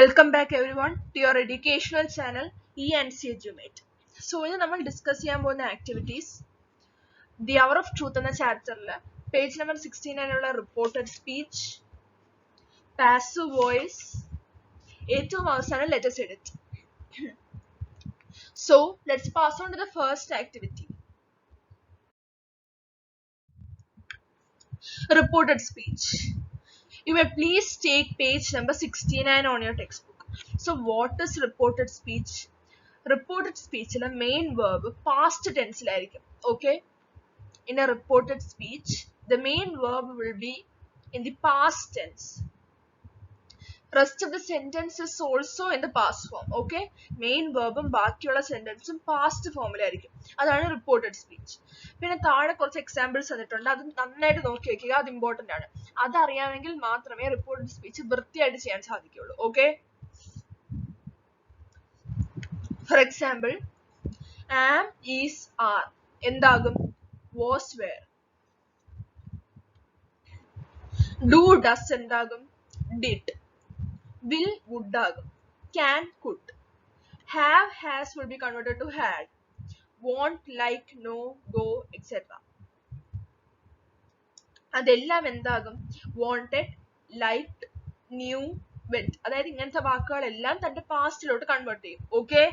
Welcome back everyone to your educational channel E&C Edumate. So in we discuss the activities. The Hour of Truth in the chapter page number 69 reported speech, passive voice, A2 mouse and let us edit. So let's pass on to the first activity. Reported speech. You may please take page number 69 on your textbook. So what is reported speech? Reported speech in a main verb past tense. Okay, in a reported speech the main verb will be in the past tense. Rest of the sentence is also in the past form. Okay, main verb ബാക്കിയുള്ള സെന്റൻസും past ഫോമിലായിരിക്കും. അതാണ് reported speech. പിന്നെ താഴെ കുറച്ച് examples തന്നിട്ടുണ്ട്, അത് നന്നായിട്ട് നോക്കി വെക്കുക, അത് ഇമ്പോർട്ടന്റ് ആണ്. അതറിയാമെങ്കിൽ മാത്രമേ reported speech വൃത്തിയായിട്ട് ചെയ്യാൻ സാധിക്കുകയുള്ളൂ. Okay, for example, am, is, are എന്താകും? Was, were. Do, does എന്താകും? Did. Will, would ആകും. Can, could. Have, has will be converted to had. Want, like, know, go, etc. അതെല്ലാം എന്താകും? Wanted, liked, knew, went. അതായത് ഇങ്ങനത്തെ വാക്കുകളെല്ലാം തന്റെ പാസ്റ്റിലോട്ട് convert ചെയ്യും. Okay,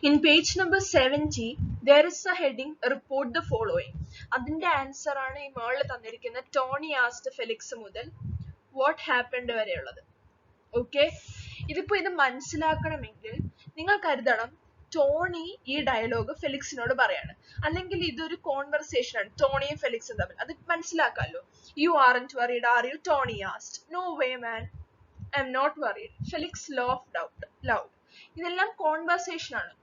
in page number 70 there is a heading report the following. അതിന്റെ answer ആണ് ഈ മുകളിൽ തന്നിരിക്കുന്ന ടോണി ആസ്ക്ഡ് ഫെലിക്സ് മുതൽ വാട്ട് ഹാപ്പൻഡ് വരെയുള്ളത്. ഓക്കെ, ഇതിപ്പോ ഇത് മനസ്സിലാക്കണമെങ്കിൽ നിങ്ങൾ കരുതണം ടോണി ഈ ഡയലോഗ് ഫെലിക്സിനോട് പറയാണ്, അല്ലെങ്കിൽ ഇതൊരു കോൺവെർസേഷൻ ആണ് ടോണിയും ഫെലിക്സും തമ്മിൽ. അത് മനസ്സിലാക്കാമല്ലോ. You aren't worried, are you? Tony asked. No way man, I am not worried. Felix laughed out loud. ഇതെല്ലാം കോൺവെർസേഷൻ ആണ്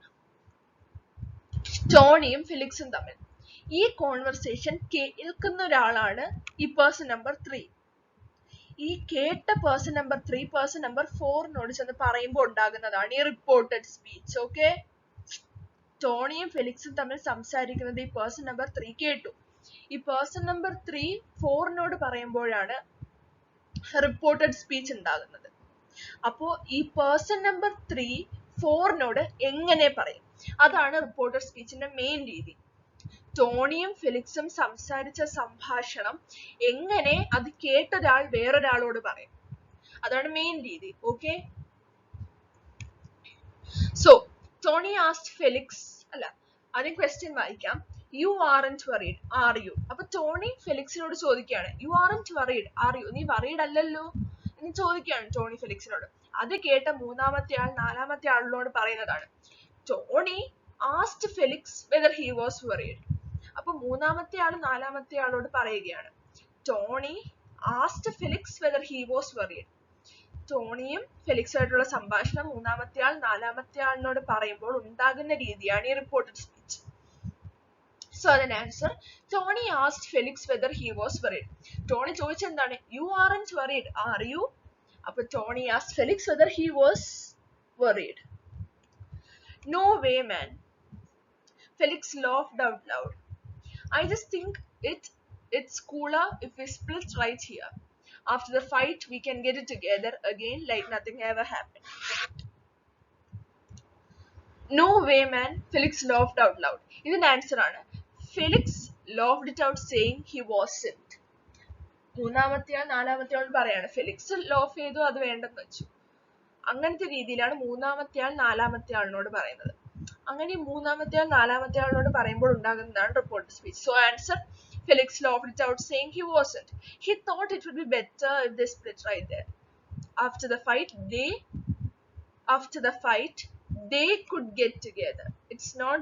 ടോണിയും ഫെലിക്സും തമ്മിൽ. ഈ കോൺവെർസേഷൻ കേൾക്കുന്ന ഒരാളാണ് ഈ പേഴ്സൺ നമ്പർ 3. ഈ കേട്ട പേഴ്സൺ നമ്പർ 3 പേഴ്സൺ നമ്പർ 4നോട് ചെന്ന് പറയുമ്പോൾ ഉണ്ടാകുന്നതാണ് ഈ റിപ്പോർട്ടഡ് സ്പീച്ച്. ഓക്കെ, ടോണിയും ഫെലിക്സും തമ്മിൽ സംസാരിക്കുന്നത് ഈ പേഴ്സൺ നമ്പർ 3 കേട്ടു. ഈ പേഴ്സൺ നമ്പർ 3 4നോട് പറയുമ്പോഴാണ് റിപ്പോർട്ടഡ് സ്പീച്ച് ഉണ്ടാകുന്നത്. അപ്പോ ഈ പേഴ്സൺ നമ്പർ 3 4നോട് എങ്ങനെ പറയും? അതാണ് റിപ്പോർട്ടഡ് സ്പീച്ചിന്റെ മെയിൻ രീതി. ടോണിയും ഫെലിക്സും സംസാരിച്ച സംഭാഷണം എങ്ങനെ അത് കേട്ടൊരാൾ വേറൊരാളോട് പറയും, അതാണ് മെയിൻ രീതി. Okay, so Tony asked Felix, അല്ല ആദ്യം ക്വസ്റ്റ്യൻ വായിക്കാം. You aren't worried, are you? അപ്പൊ ടോണി ഫെലിക്സിനോട് ചോദിക്കുകയാണ്, you aren't worried, are you? നീ വറീഡ് അല്ലല്ലോ എന്ന് ചോദിക്കുകയാണ് ടോണി ഫെലിക്സിനോട്. അത് കേട്ട മൂന്നാമത്തെ ആൾ നാലാമത്തെ ആളിനോട് പറയുന്നതാണ്, Tony asked Felix whether he was worried. അപ്പൊ മൂന്നാമത്തെ ആൾ നാലാമത്തെ ആളോട് പറയുകയാണ്, Tony asked Felix whether he was worried. ടോണിയും ഫെലിക്സുമായിട്ടുള്ള സംഭാഷണം മൂന്നാമത്തെ ആൾ നാലാമത്തെ ആളിനോട് പറയുമ്പോൾ ഉണ്ടാകുന്ന രീതിയാണ് ഈ റിപ്പോർട്ടഡ് സ്പീച്ച്. സോ അതിന് answer Tony asked Felix whether he was worried. Tony ചോദിച്ചെന്താണ്? You aren't worried, are you? അപ്പൊ Tony asked Felix whether he was worried. No way man, Felix laughed out loud. I just think it's cooler if we split right here. After the fight we can get it together again like nothing ever happened. No way man, Felix laughed out loud. ഇതിന്റെ answer ആണ് Felix laughed it out saying he wasn't. മൂന്നാമത്തെ ആൾ നാലാമത്തെ ആൾ പറയാണ്, Felix loaf ചെയ്തു, അത് വേണ്ടെന്ന് വെച്ചു. അങ്ങനത്തെ രീതിയിലാണ് മൂന്നാമത്തെ ആൾ നാലാമത്തെ ആളിനോട് പറയുന്നത്. അങ്ങനെ മൂന്നാമത്തെ ആൾ നാലാമത്തെ ആളിനോട് പറയുമ്പോൾ ഉണ്ടാകുന്നതാണ് reported speech. So answer Felix laughed it out saying he wasn't. He thought it would be better if they split right there. After the fight they could get together. It's not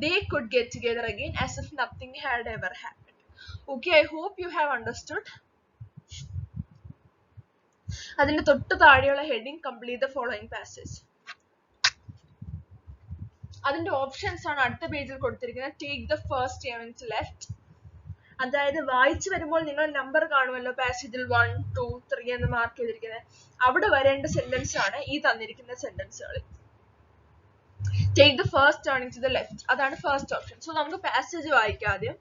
they could get together again as if nothing had ever happened. Okay, I hope you have understood. അതിന്റെ തൊട്ട് താഴെയുള്ള heading complete the following passage. അതിന്റെ options ആണ് അടുത്ത പേജിൽ കൊടുത്തിരിക്കുന്നത്. Take the first Evans left, അതായത് വായിച്ചു വരുമ്പോൾ നിങ്ങൾ നമ്പർ കാണുമല്ലോ പാസേജിൽ 1, 2, 3 എന്ന് മാർക്ക് ചെയ്തിരിക്കുന്നത്. അവിടെ വരേണ്ട സെന്റൻസ് ആണ് ഈ തന്നിരിക്കുന്ന സെന്റൻസുകൾ. Take the first turning to the left, അതാണ് ഫസ്റ്റ് ഓപ്ഷൻ. സോ നമുക്ക് പാസേജ് വായിക്കാം ആദ്യം.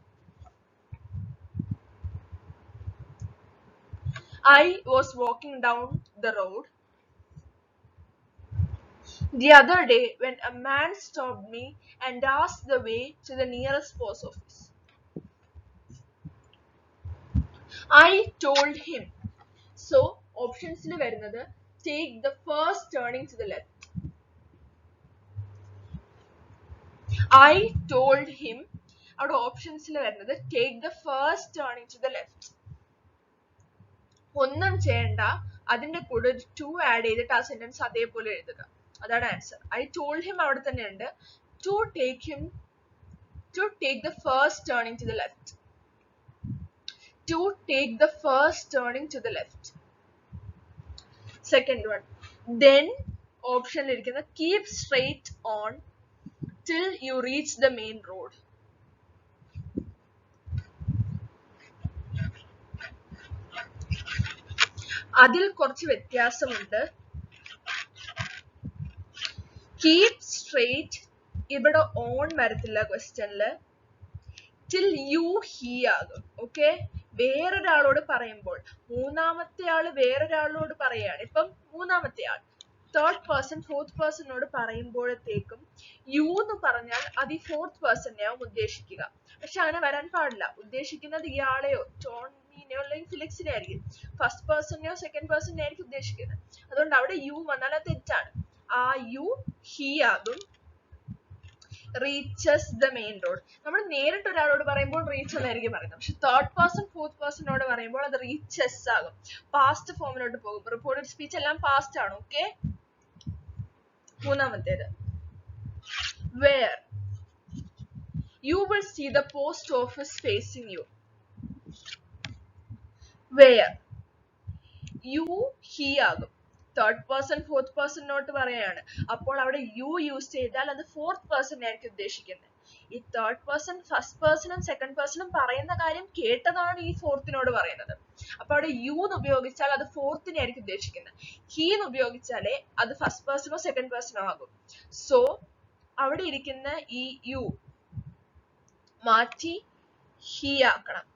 I was walking down the road the other day when a man stopped me and asked the way to the nearest post office. I told him. So ഓപ്ഷൻസിൽ വരുന്നത് take the first turning to the left. I told him. അവിടെ ഓപ്ഷൻസിൽ വരുന്നത് take the first turning to the left. ഒന്നും ചെയ്യണ്ട, അതിന്റെ കൂടെ ഒരു to add ചെയ്തിട്ട് ആ സെന്റൻസ് അതേപോലെ എഴുതുക. അതാണ് ആൻസർ. ഐ ടോൾഡ് ഹിം അവിടെ തന്നെ ഉണ്ട്. To take the first turning to the left. To take the first turning to the left. Second one, then ഓപ്ഷനിൽ ഇരിക്കുന്ന keep straight on till you reach the main road. അതിൽ കുറച്ച് വ്യത്യാസമുണ്ട്. Keep straight ഇവിടെ on വരത്തില്ല ക്വസ്റ്റ്യനില്, till you he ആകും. Okay, വേറൊരാളോട് പറയുമ്പോൾ, മൂന്നാമത്തെ ആള് വേറൊരാളോട് പറയാണ്. ഇപ്പം മൂന്നാമത്തെ ആൾ തേർഡ് പേഴ്സൺ ഫോർത്ത് പേഴ്സണോട് പറയുമ്പോഴത്തേക്കും യു എന്ന് പറഞ്ഞാൽ അത് ഈ ഫോർത്ത് പേഴ്സണെയാവും ഉദ്ദേശിക്കുക. പക്ഷെ അങ്ങനെ വരാൻ പാടില്ല. ഉദ്ദേശിക്കുന്നത് ഇയാളെയോ ടോണിനെയോ അല്ലെങ്കിൽ ഫിലിക്സിനെ ആയിരിക്കും. ഫസ്റ്റ് പേഴ്സണെയോ സെക്കൻഡ് പേഴ്സണെയോ ആയിരിക്കും ഉദ്ദേശിക്കുന്നത്. അതുകൊണ്ട് അവിടെ യു വന്നാൽ അത് തെറ്റാണ്. ആ യു ഹീ ആകും. Reaches the main road. നമ്മൾ നേരിട്ട് ഒരാളോട് പറയുമ്പോൾ റീച്ച് എന്നായിരിക്കും പറയുന്നത്. പക്ഷെ തേർഡ് പേഴ്സൺ ഫോർത്ത് പേഴ്സണോട് പറയുമ്പോൾ അത് റീച്ചസ് ആകും. പാസ്റ്റ് ഫോമിലോട്ട് പോകും. റിപ്പോർട്ടഡ് സ്പീച്ച് എല്ലാം പാസ്റ്റ് ആണ്. ഓക്കെ, മൂന്നാമത്തേത് where you will see the post office facing you. where you he ആകും. തേർഡ് പേഴ്സൺ ഫോർത്ത് പേഴ്സണിനോട്ട് പറയാണ്. അപ്പോൾ അവിടെ യു യൂസ് ചെയ്താൽ അത് ഫോർത്ത് പേഴ്സൺ ആയിരിക്കും ഉദ്ദേശിക്കുന്നത്. ഈ തേർഡ് പേഴ്സൺ ഫസ്റ്റ് പേഴ്സണും സെക്കൻഡ് പേഴ്സണും പറയുന്ന കാര്യം കേട്ടതാണ് ഈ ഫോർത്തിനോട് പറയുന്നത്. അപ്പൊ അവിടെ യു എന്ന് ഉപയോഗിച്ചാൽ അത് ഫോർത്തിനെ ആയിരിക്കും ഉദ്ദേശിക്കുന്നത്. ഹീ എന്ന് ഉപയോഗിച്ചാലേ അത് ഫസ്റ്റ് പേഴ്സണോ സെക്കൻഡ് പേഴ്സണോ ആകും. സോ അവിടെ ഇരിക്കുന്ന ഈ യു മാറ്റി ഹീ ആക്കണം.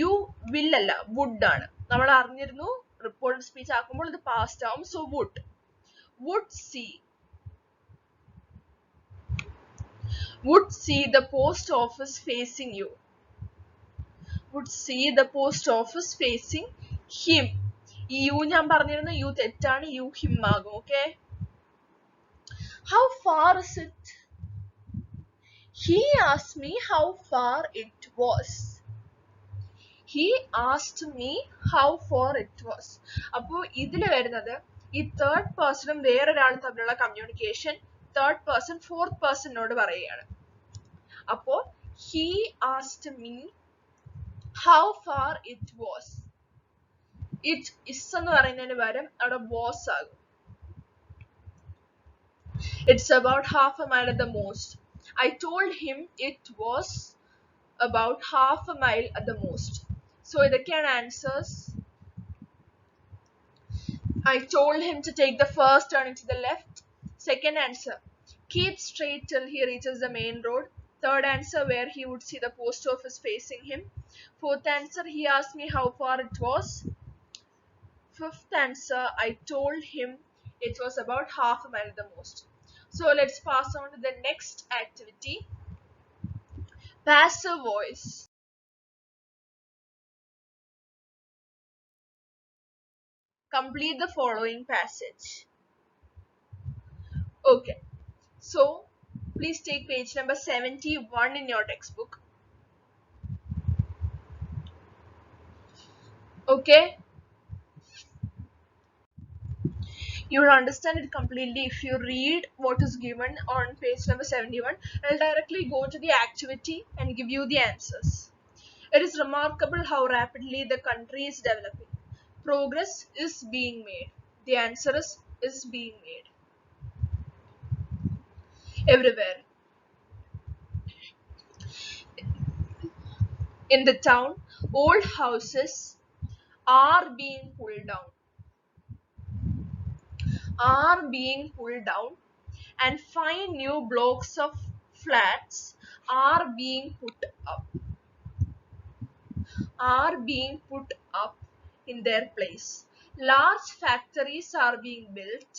യു വിൽ അല്ല, വുഡ് ആണ്. നമ്മൾ അറിഞ്ഞിരുന്നു റിപ്പോർട്ടഡ് സ്പീച്ച് ആക്കുമ്പോൾ ഇത് പാസ്റ്റ് ആവും. So would see the post office facing you. would see the post office facing him. ഈ യു ഞാൻ പറഞ്ഞിരുന്നു, യു തെറ്റാണ്, യു ഹിം ആകും. Okay, how far is it? He asked me how far it was. He asked me how far it was. അപ്പോ ഇതിൽ വരുന്നത് ഈ third പേഴ്സണും വേറൊരാളും തമ്മിലുള്ള കമ്മ്യൂണിക്കേഷൻ തേർഡ് പേഴ്സൺ ഫോർത്ത് പേഴ്സണിനോട് പറയുകയാണ്. അപ്പോ he asked me how far it was. it is എന്ന് പറയുന്നതിന് പകരം അവിടെ was ആകും. It's about half a mile at the most. I told him it was about half a mile at the most. So ഇതൊക്കെയാണ് answers. I told him to take the first turning to the left. Second answer, keep straight till he reaches the main road. Third answer, where he would see the post office facing him. Fourth answer, he asked me how far it was. Fifth answer, I told him it was about half a mile at the most. So let's pass on to the next activity. Passive voice. Complete the following passage. Okay, so please take page number 71 in your textbook. Okay, you will understand it completely if you read what is given on page number 71. I'll directly go to the activity and give you the answers. It is remarkable how rapidly the country is developing. Progress is being made. The answer is being made everywhere. In the town, old houses are being pulled down. And fine new blocks of flats are being put up in their place. Large factories are being built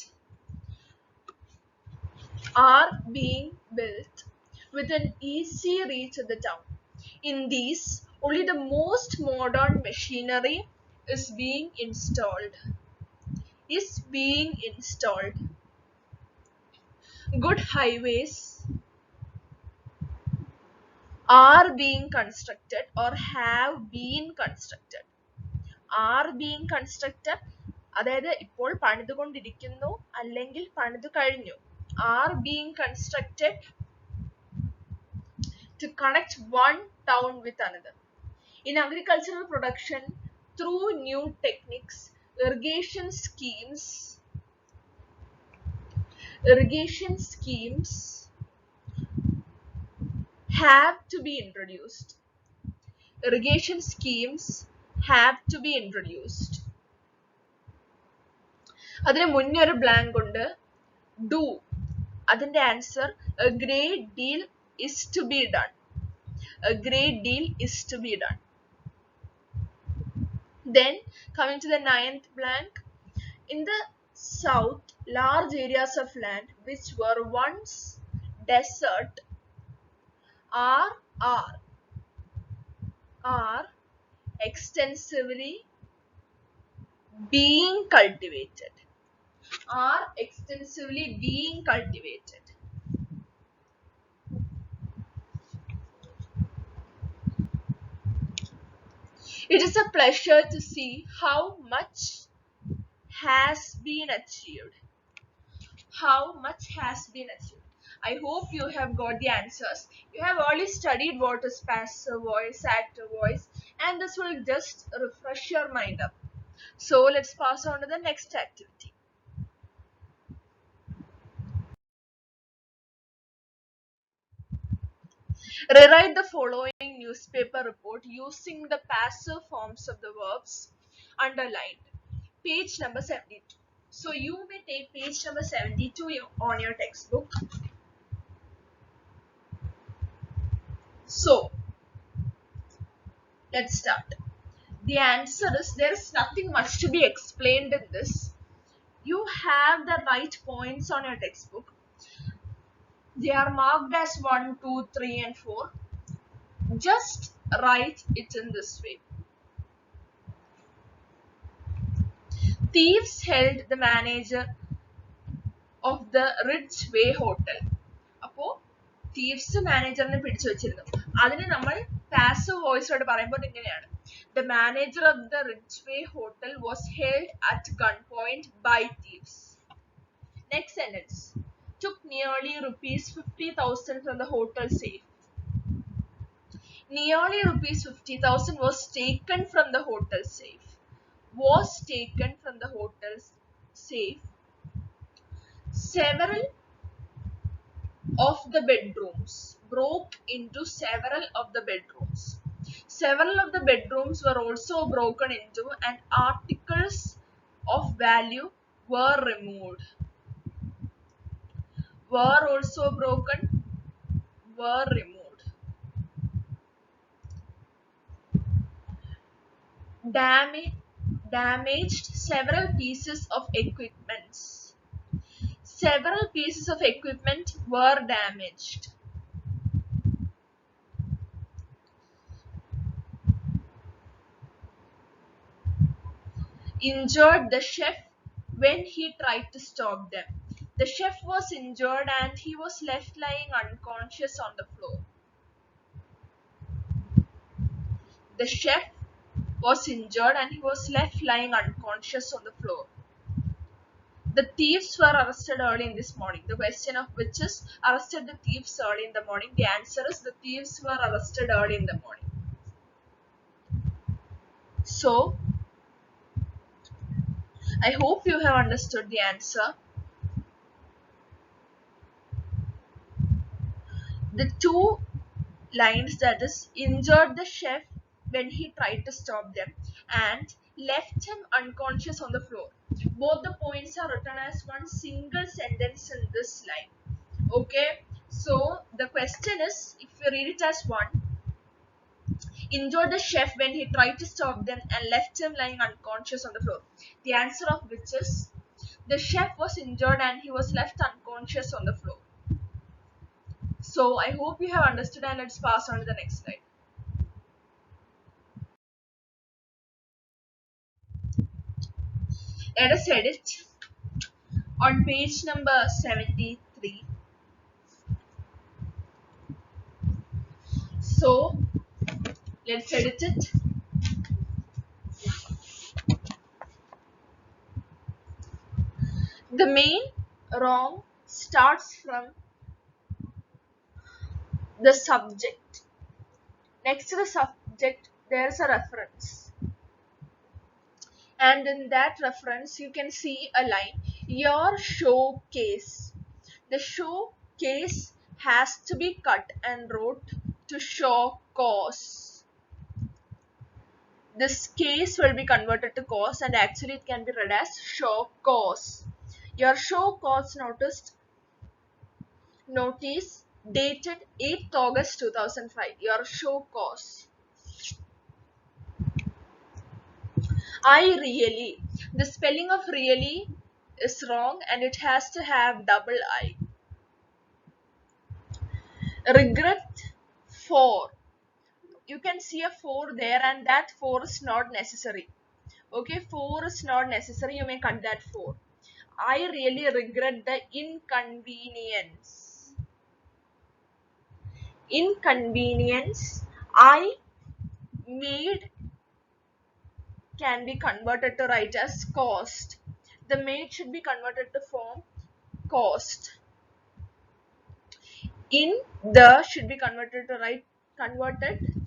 with an easy reach of the town. In these, only the most modern machinery is being installed. Good highways are being constructed or have been constructed. Are being constructed അതായത് ഇപ്പോൾ പണിതുകൊണ്ടിരിക്കുന്നു അല്ലെങ്കിൽ പണിതു കഴിഞ്ഞു. Are being constructed to connect one town with another. In agricultural production, through new techniques, irrigation schemes have to be introduced. Irrigation schemes have to be introduced. അതിന് മുന്നേ ഒരു blank ഉണ്ട്. Do. അതിന്റെ answer a great deal is to be done. A great deal is to be done. Then coming to the 9th blank, in the south, large areas of land which were once desert are extensively being cultivated. Are extensively being cultivated. It is a pleasure to see how much has been achieved. How much has been achieved. I hope you have got the answers. You have already studied what is passive voice, active voice, and this will just refresh your mind up. So let's pass on to the next activity. Rewrite the following newspaper report using the passive forms of the verbs underlined. Page number 72. So you may take page number 72 on your textbook. So let's start. The answer is, there is nothing much to be explained in this. You have the right points on your textbook. They are marked as 1, 2, 3 and 4. Just write it in this way. Thieves held the manager of the Ridgeway Hotel. അപ്പോ thieves മാനേജറിനെ പിടിച്ചു വെച്ചിരുന്നു. അതിനെ നമ്മൾ passive voice ഓട് പറയുമ്പോൾ ഇങ്ങനെയാണ്. The manager of the Ridgeway Hotel was held at gunpoint by thieves. Next sentence. Took nearly rupees 50,000 from the hotel safe. Nearly rupees 50,000 was taken from the hotel safe. Was taken from the hotel safe. Several of the bedrooms. Broke into several of the bedrooms. Several of the bedrooms were also broken into and articles of value were removed. Were also broken, were removed. Damaged several pieces of equipment. Several pieces of equipment were damaged. Injured the chef when he tried to stop them. The chef was injured and he was left lying unconscious on the floor. The chef was injured and he was left lying unconscious on the floor. The thieves were arrested early in this morning. The question of which is arrested the thieves early in the morning. The answer is the thieves were arrested early in the morning. So, I hope you have understood the answer. The two lines, that is, injured the chef when he tried to stop them and left him unconscious on the floor. Both the points are written as one single sentence in this line. Okay, so the question is, if you read it as one, injured the chef when he tried to stop them and left him lying unconscious on the floor. The answer of which is the chef was injured and he was left unconscious on the floor. So I hope you have understood, and let's pass on to the next slide. Let us edit on page number 73. So let's edit it. The main wrong starts from the subject. Next to the subject, there is a reference. And in that reference, you can see a line, your showcase. The showcase has to be cut and wrote to show cause. This case will be converted to cause, and actually it can be read as show cause. Your show cause notice dated 8th August 2005. Your show cause. I really. The spelling of really is wrong and it has to have double I. Regret for. You can see a 4 there, and that 4 is not necessary. Okay, 4 is not necessary. You may cut that 4. I really regret the inconvenience. Inconvenience I made can be converted to write as cost. The made should be converted to form cost. In the should be converted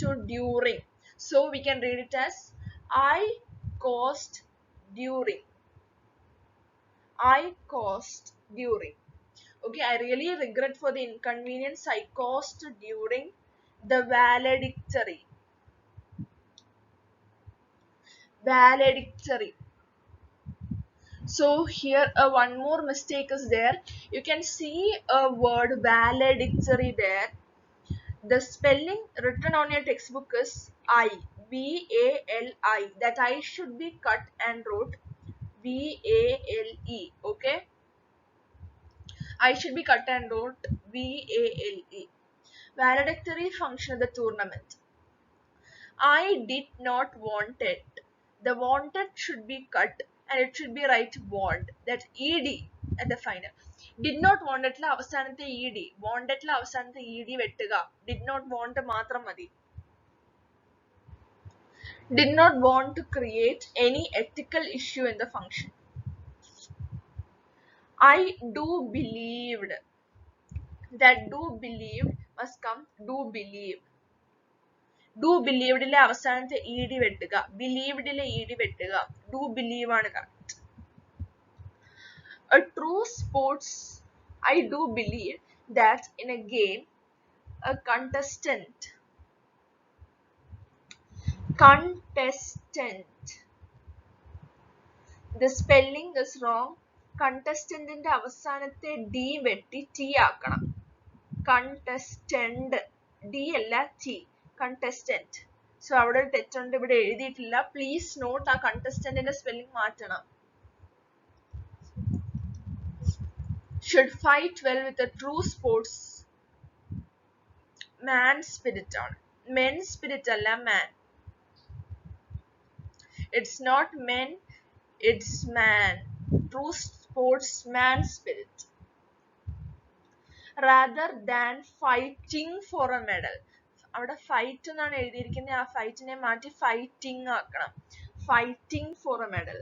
to during. So we can read it as I caused during. I caused during. Okay, I really regret for the inconvenience I caused during the valedictory. Valedictory. So here one more mistake is there. You can see a word valedictory there. The spelling written on your textbook is I, V-A-L-I. That I should be cut and wrote V-A-L-E. Okay, I should be cut and wrote V-A-L-E. Valedictory function of the tournament. I did not want it. The wanted should be cut and it should be right want. That ed at the final. Did not want it la avasanathe ed. Wanted la avasanathe ed vettuka. Did not want matram madi. Did not want to create any ethical issue in the function. I do believed. That do believed must come do believe. Do believed le avasanathe ed vettuka. Believed le ed vettuka. Do believe aanu correct. A true sports, I do believe that in a game a contestant, the spelling is wrong. Contestant ന്റെ അവസാനത്തെ d വെട്ടി t ആക്കണം. Contestant d അല്ല t. Contestant. So അവിടെ ഒരു തെറ്റുണ്ട്, ഇവിടെ എഴുതിയിട്ടില്ല. Please note ആ contestant ന്റെ spelling മാറ്റണം. Should fight well with a true sports man spirit on. Men spirit alla man. It's not men, it's man. True sportsman spirit. Rather than fighting for a medal. അവിടെ fight എന്നാണ് എഴുതിയിരിക്കുന്നത്. ആ ഫൈറ്റിനെ മാറ്റി fighting ആക്കണം. Fighting four A medal.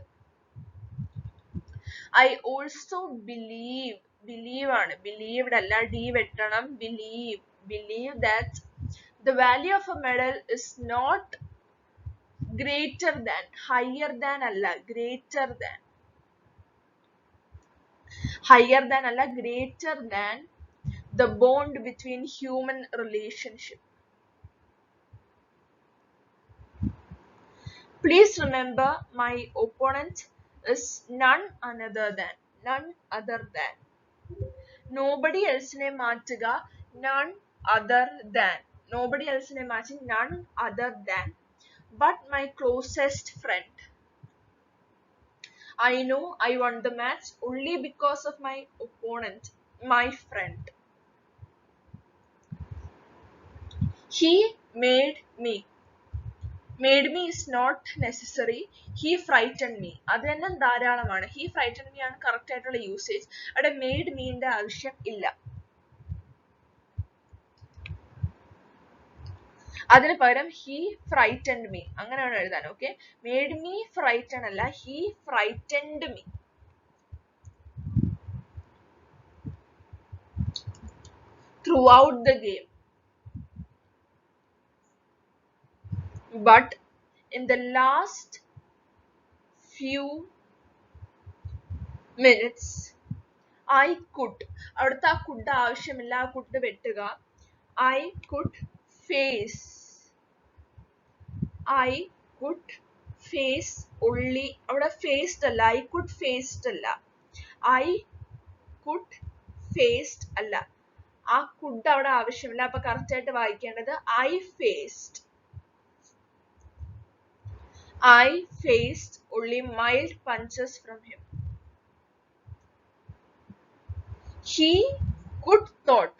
I also believe ആണ്. Believed അല്ല, d വെട്ടണം. Believe that the value of a medal is not greater than, higher than alla, greater than. Higher than alla, greater than the bond between human relationship. Please remember my opponent is none other than. Nobody else ne maatuka, none other than. nobody else in a match, none other than but my closest friend. I know I won the match only because of my opponent, my friend. He made me. Made me is not necessary. He frightened me. അത് തന്നെ ധാരാളമാണ്. He frightened me ആണ് correct ആയിട്ടുള്ള usage. അവിടെ made me ന്റെ ആവശ്യം ഇല്ല. അതിന് പകരം he frightened me അങ്ങനെയാണ് എഴുതാൻ. ഓക്കെ, made me frighten അല്ല, he frightened me. Throughout the game. But in the last few minutes I could, അവിടുത്തെ ആ could ആവശ്യമില്ല, ആ could വെട്ടുക. I could face. I could face only, അവിടെ faced അല്ല, I could faced അല്ല, I could faced അല്ല, ആ could അവിടെ ആവശ്യമില്ല. അപ്പൊ കറക്റ്റ് ആയിട്ട് വായിക്കേണ്ടത് I faced. I faced only mild punches from him. He could thought.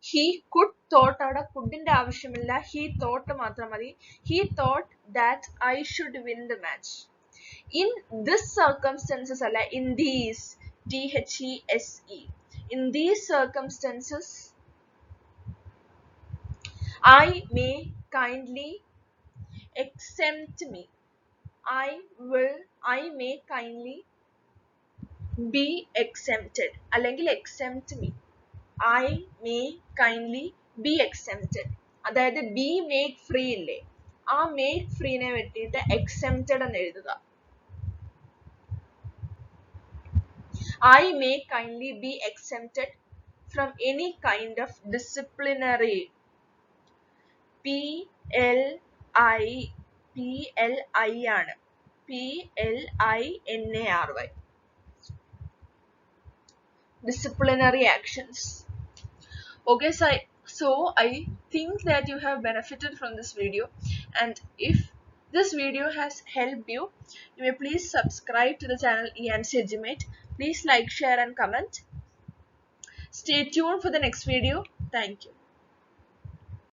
He could thought അവിടെ couldന്റെ ആവശ്യമില്ല, he thought മാത്രം മതി. He thought that I should win the match. In this circumstances അല്ല, in these, THESE, in these circumstances I may kindly exempt me. I may kindly be exempted അല്ലെങ്കിൽ exempt me. I may kindly be exempted. അതായത് be make free ഇല്ലേ, ആ make free നെ വെട്ടിയിട്ട് exempted എന്ന് എഴുതുക. I may kindly be exempted from any kind of disciplinary. PLI ആണ്, PLINARY, disciplinary actions. Okay, so I think that you have benefited from this video, and if this video has helped you, you may please subscribe to the channel ENC Edumate. Please like, share and comment. Stay tuned for the next video. Thank you.